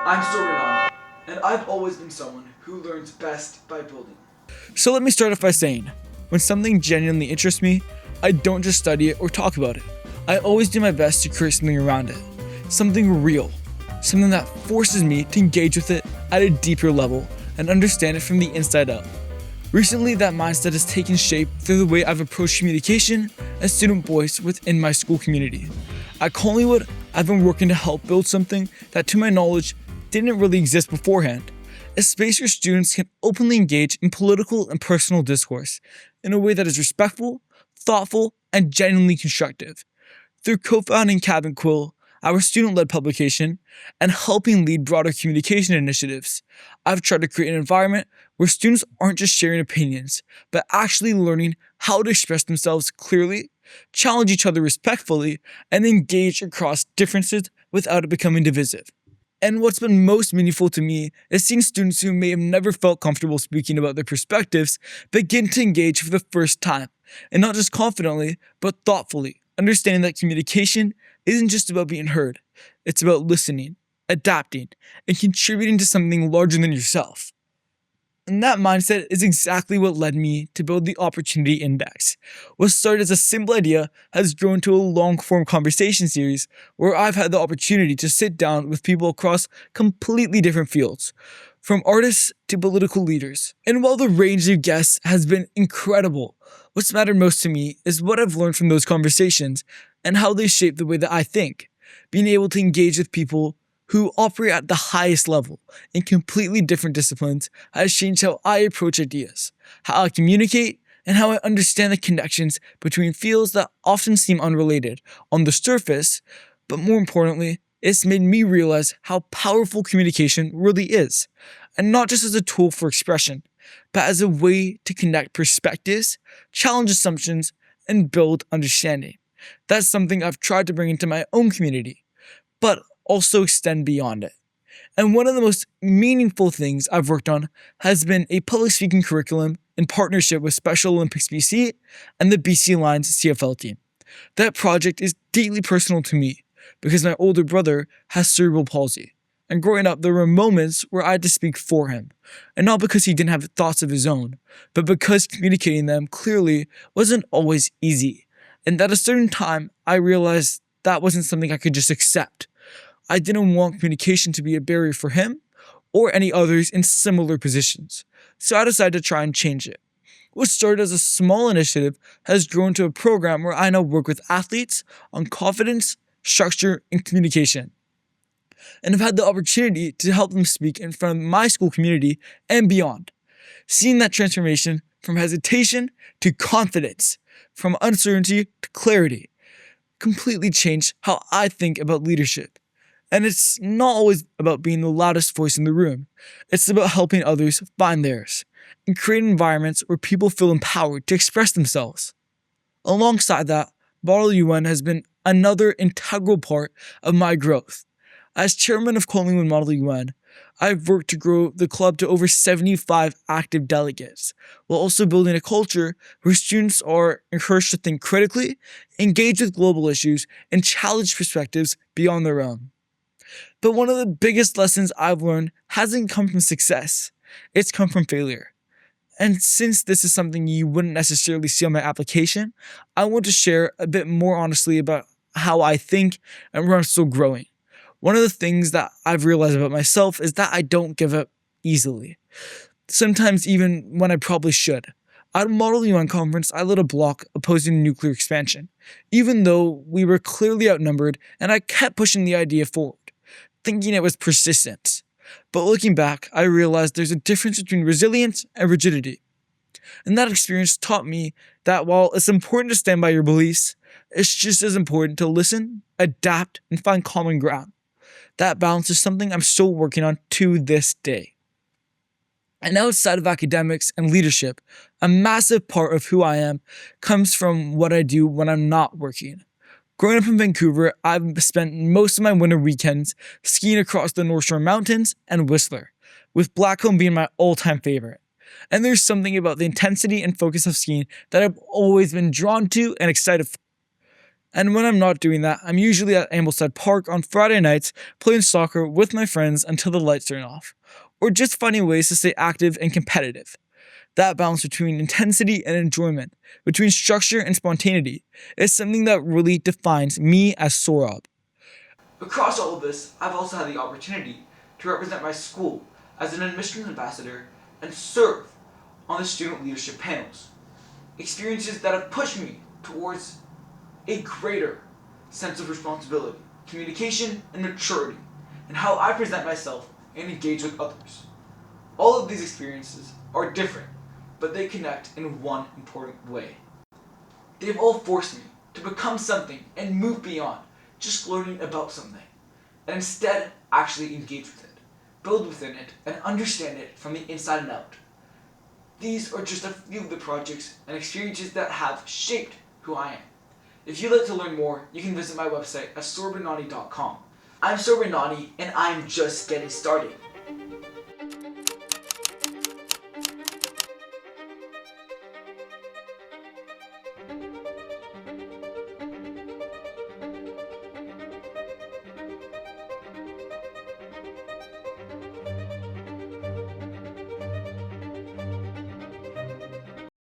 I'm Sohrab, and I've always been someone who learns best by building. So let me start off by saying, when something genuinely interests me, I don't just study it or talk about it. I always do my best to create something around it. Something real. Something that forces me to engage with it at a deeper level and understand it from the inside out. Recently, that mindset has taken shape through the way I've approached communication and student voice within my school community. At Collingwood, I've been working to help build something that, to my knowledge, didn't really exist beforehand. A space where students can openly engage in political and personal discourse in a way that is respectful, thoughtful, and genuinely constructive. Through co-founding Cabin Quill, our student-led publication, and helping lead broader communication initiatives, I've tried to create an environment where students aren't just sharing opinions, but actually learning how to express themselves clearly, challenge each other respectfully, and engage across differences without it becoming divisive. And what's been most meaningful to me is seeing students who may have never felt comfortable speaking about their perspectives begin to engage for the first time, and not just confidently, but thoughtfully, understanding that communication isn't just about being heard, it's about listening, adapting, and contributing to something larger than yourself. And that mindset is exactly what led me to build the Opportunity Index. What started as a simple idea has grown to a long-form conversation series where I've had the opportunity to sit down with people across completely different fields, from artists to political leaders. And while the range of guests has been incredible, what's mattered most to me is what I've learned from those conversations and how they shape the way that I think. Being able to engage with people who operate at the highest level in completely different disciplines has changed how I approach ideas, how I communicate, and how I understand the connections between fields that often seem unrelated on the surface, but more importantly, it's made me realize how powerful communication really is, and not just as a tool for expression, but as a way to connect perspectives, challenge assumptions, and build understanding. That's something I've tried to bring into my own community, but also extend beyond it. And one of the most meaningful things I've worked on has been a public speaking curriculum in partnership with Special Olympics BC and the BC Lions CFL team. That project is deeply personal to me because my older brother has cerebral palsy. And growing up, there were moments where I had to speak for him. And not because he didn't have thoughts of his own, but because communicating them clearly wasn't always easy. And at a certain time, I realized that wasn't something I could just accept. I didn't want communication to be a barrier for him or any others in similar positions, so I decided to try and change it. What started as a small initiative has grown to a program where I now work with athletes on confidence, structure, and communication. And I've had the opportunity to help them speak in front of my school community and beyond. Seeing that transformation from hesitation to confidence, from uncertainty to clarity, completely changed how I think about leadership. And it's not always about being the loudest voice in the room. It's about helping others find theirs and creating environments where people feel empowered to express themselves. Alongside that, Model UN has been another integral part of my growth. As chairman of Collingwood Model UN, I've worked to grow the club to over 75 active delegates, while also building a culture where students are encouraged to think critically, engage with global issues, and challenge perspectives beyond their own. But one of the biggest lessons I've learned hasn't come from success, it's come from failure. And since this is something you wouldn't necessarily see on my application, I want to share a bit more honestly about how I think and where I'm still growing. One of the things that I've realized about myself is that I don't give up easily. Sometimes even when I probably should. At a Model UN conference, I led a block opposing nuclear expansion, even though we were clearly outnumbered and I kept pushing the idea forward, thinking it was persistence. But looking back, I realized there's a difference between resilience and rigidity. And that experience taught me that while it's important to stand by your beliefs, it's just as important to listen, adapt, and find common ground. That balance is something I'm still working on to this day. And outside of academics and leadership, a massive part of who I am comes from what I do when I'm not working. Growing up in Vancouver, I've spent most of my winter weekends skiing across the North Shore Mountains and Whistler, with Blackcomb being my all-time favorite. And there's something about the intensity and focus of skiing that I've always been drawn to and excited for. And when I'm not doing that, I'm usually at Ambleside Park on Friday nights playing soccer with my friends until the lights turn off, or just finding ways to stay active and competitive. That balance between intensity and enjoyment, between structure and spontaneity, is something that really defines me as Sohrab. Across all of this, I've also had the opportunity to represent my school as an admissions ambassador and serve on the student leadership panels. Experiences that have pushed me towards a greater sense of responsibility, communication, and maturity in how I present myself and engage with others. All of these experiences are different, but they connect in one important way. They've all forced me to become something and move beyond just learning about something, and instead actually engage with it, build within it, and understand it from the inside and out. These are just a few of the projects and experiences that have shaped who I am. If you'd like to learn more, you can visit my website at sorbinani.com. I'm Adnani, and I'm just getting started.